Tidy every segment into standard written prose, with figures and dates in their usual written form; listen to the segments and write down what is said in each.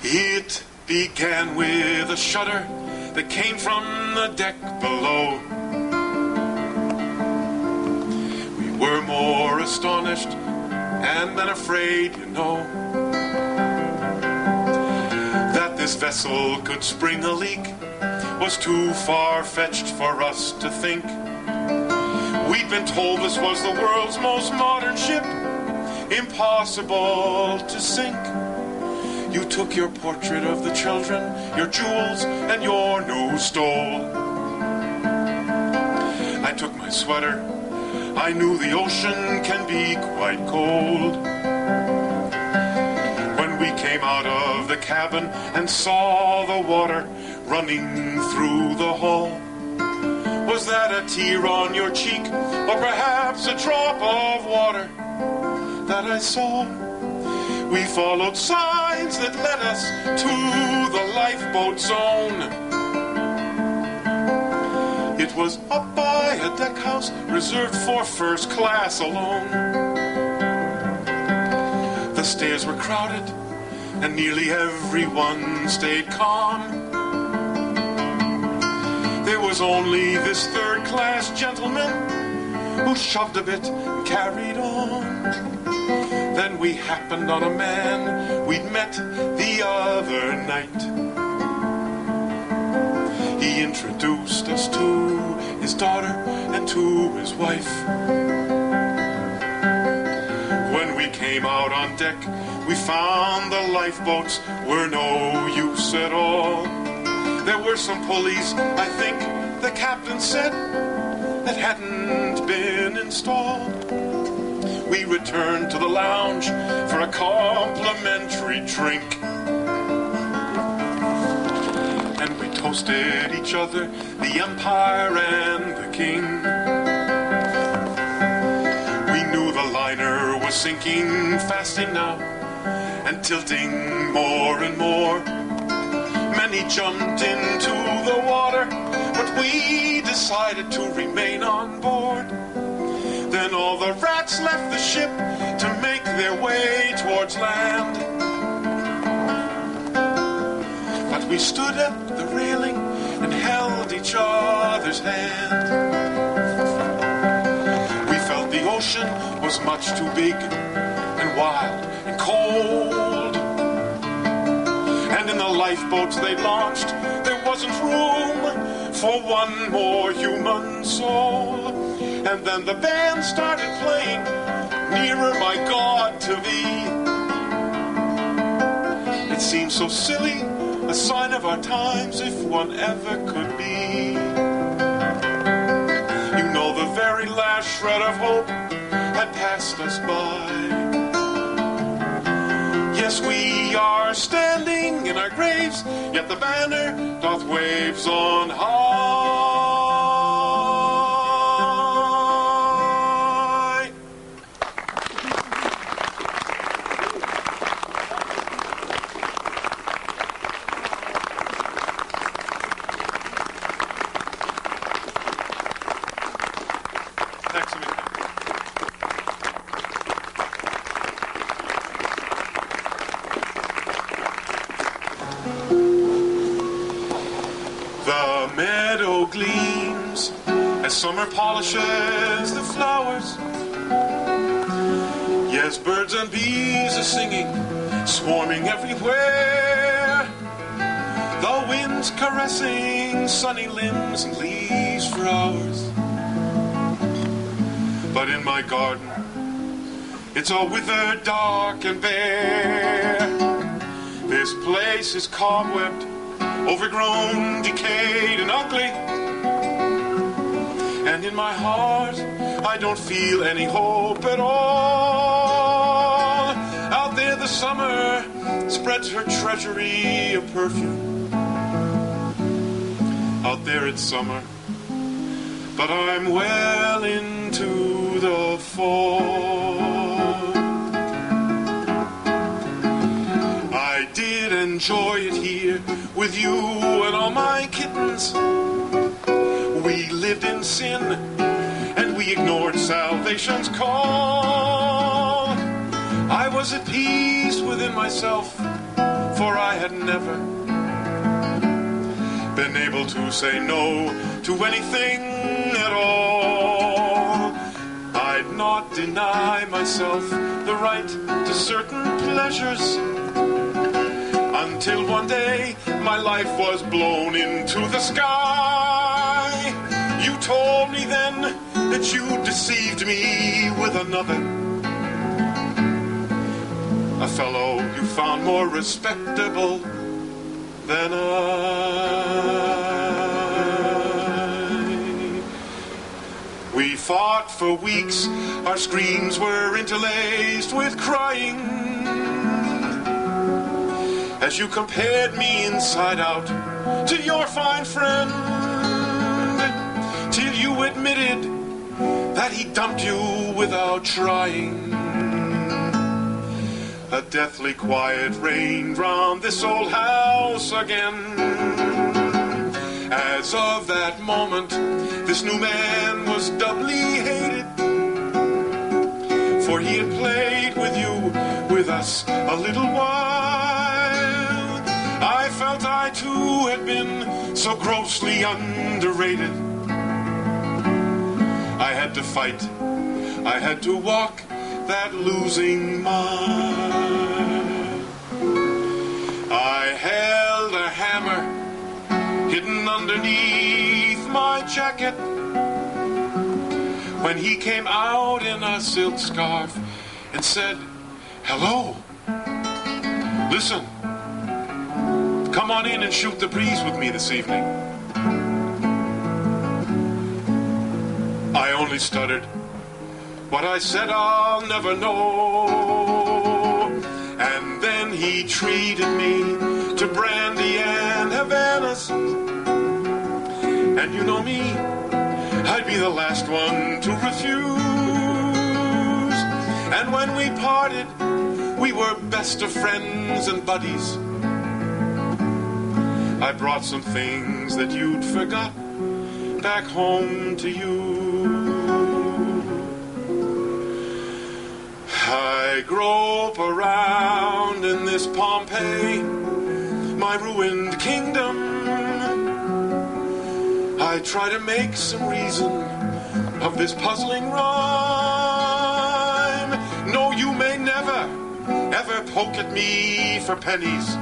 It began with a shudder that came from the deck below. We were more astonished and then afraid, you know, that this vessel could spring a leak was too far-fetched for us to think. We'd been told this was the world's most modern ship, impossible to sink. You took your portrait of the children, your jewels, and your new stole. I took my sweater. I knew the ocean can be quite cold. When we came out of the cabin and saw the water running through the hull, was that a tear on your cheek, or perhaps a drop of water that I saw? We followed signs that led us to the lifeboat zone. It was up by a deck house reserved for first class alone. The stairs were crowded and nearly everyone stayed calm. There was only this third-class gentleman who shoved a bit and carried on. Then we happened on a man we'd met the other night. He introduced us to his daughter and to his wife. When we came out on deck, we found the lifeboats were no use at all. There were some pulleys, I think the captain said, that hadn't been installed. We returned to the lounge for a complimentary drink. And we toasted each other, the Empire and the King. We knew the liner was sinking fast enough and tilting more and more. Many jumped into the water, but we decided to remain on board. Then all the rats left the ship to make their way towards land. But we stood at the railing and held each other's hand. We felt the ocean was much too big and wild and cold. And in the lifeboats they launched, there wasn't room for one more human soul. And then the band started playing Nearer, My God, to Thee. It seemed so silly, a sign of our times, if one ever could be. You know, the very last shred of hope had passed us by. Yes, we are standing in our graves, yet the banner doth waves on high. Gleams as summer polishes the flowers. Yes, birds and bees are singing, swarming everywhere. The wind's caressing sunny limbs and leaves for hours. But in my garden, it's all withered, dark and bare. This place is cobwebbed, overgrown, decayed and ugly. And in my heart, I don't feel any hope at all. Out there the summer spreads her treasury of perfume. Out there it's summer, but I'm well into the fall. I did enjoy it here with you and all my kittens. We lived in sin and we ignored salvation's call. I was at peace within myself, for I had never been able to say no to anything at all. I'd not deny myself the right to certain pleasures, until one day my life was blown into the sky. You told me then that you deceived me with another, a fellow you found more respectable than I. We fought for weeks, our screams were interlaced with crying, as you compared me inside out to your fine friend, till you admitted that he dumped you without trying. A deathly quiet reigned round this old house again. As of that moment, this new man was doubly hated, for he had played with you, with us, a little while. I felt I too had been so grossly underrated. I had to fight, I had to walk that losing mile. I held a hammer hidden underneath my jacket when he came out in a silk scarf and said, "Hello, listen, come on in and shoot the breeze with me this evening." I only stuttered. What I said I'll never know. And then he treated me to brandy and Havanas. And you know me, I'd be the last one to refuse. And when we parted, we were best of friends and buddies. I brought some things that you'd forgot back home to you. I grope around in this Pompeii, my ruined kingdom. I try to make some reason of this puzzling rhyme. No, you may never, ever poke at me for pennies,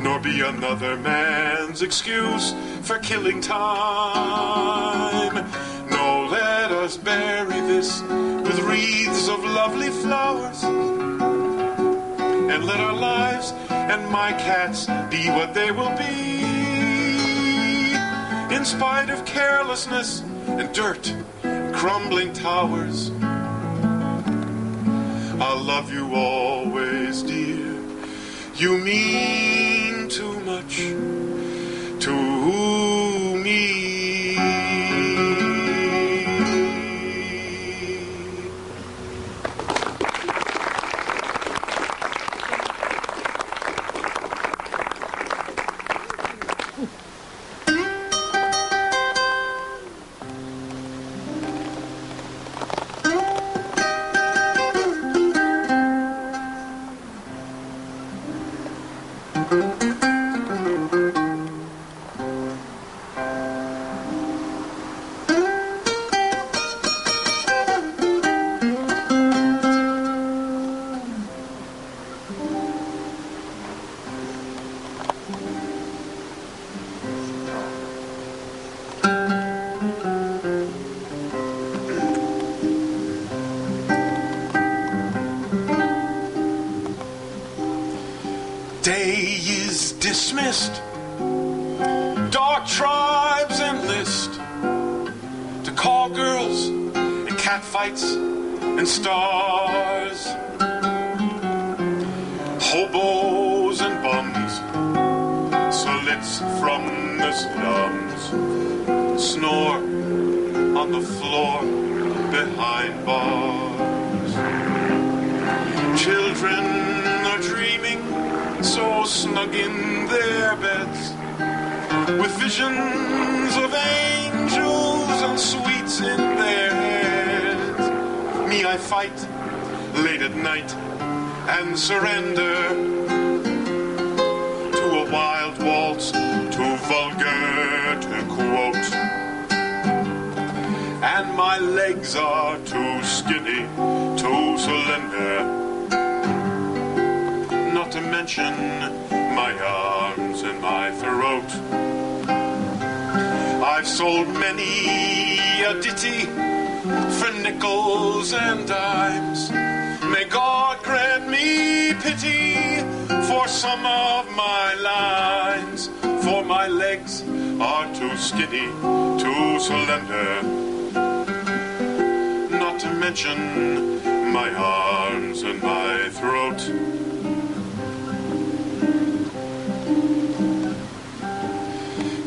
nor be another man's excuse for killing time. No, let us bury this with wreaths of lovely flowers, and let our lives and my cats be what they will be, in spite of carelessness and dirt and crumbling towers. I'll love you always, dear. You mean too much to me. Dismissed, dark tribes enlist to call girls and catfights and stars, hobos and bums, slits from the slums, snore on the floor behind bars. Children are dreaming so snug in their beds, with visions of angels and sweets in their heads. Me, I fight late at night and surrender to a wild waltz, too vulgar to quote. And my legs are too skinny, too slender, not to mention my arms and my throat. I've sold many a ditty for nickels and dimes. May God grant me pity for some of my lines, for my legs are too skinny, too slender, not to mention my arms and my throat.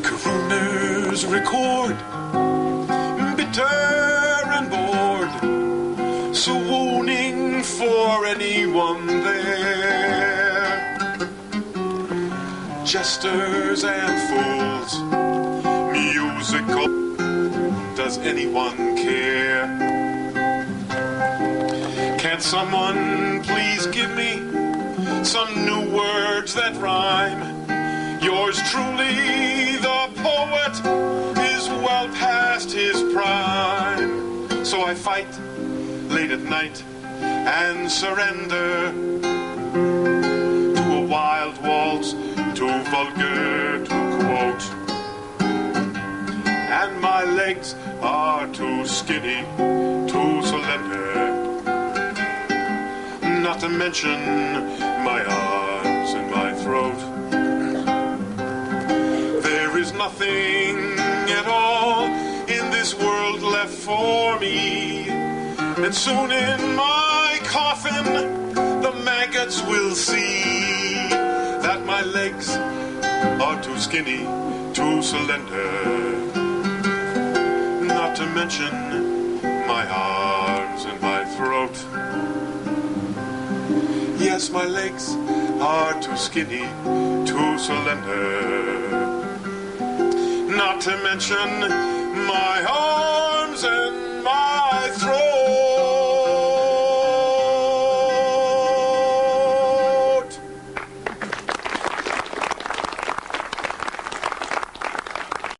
Crooners record, bitter and bored, swooning for anyone there. Jesters and fools, musical, does anyone care? Can't someone please give me some new words that rhyme? Yours truly, the poet, is well past his prime. So I fight late at night and surrender to a wild waltz, too vulgar to quote. And my legs are too skinny, too slender, not to mention my arms and my throat. There is nothing at all in this world left for me, and soon in my coffin the maggots will see that my legs are too skinny, too slender, not to mention my arms and my throat. Yes, my legs are too skinny, too slender, not to mention my arms and my throat.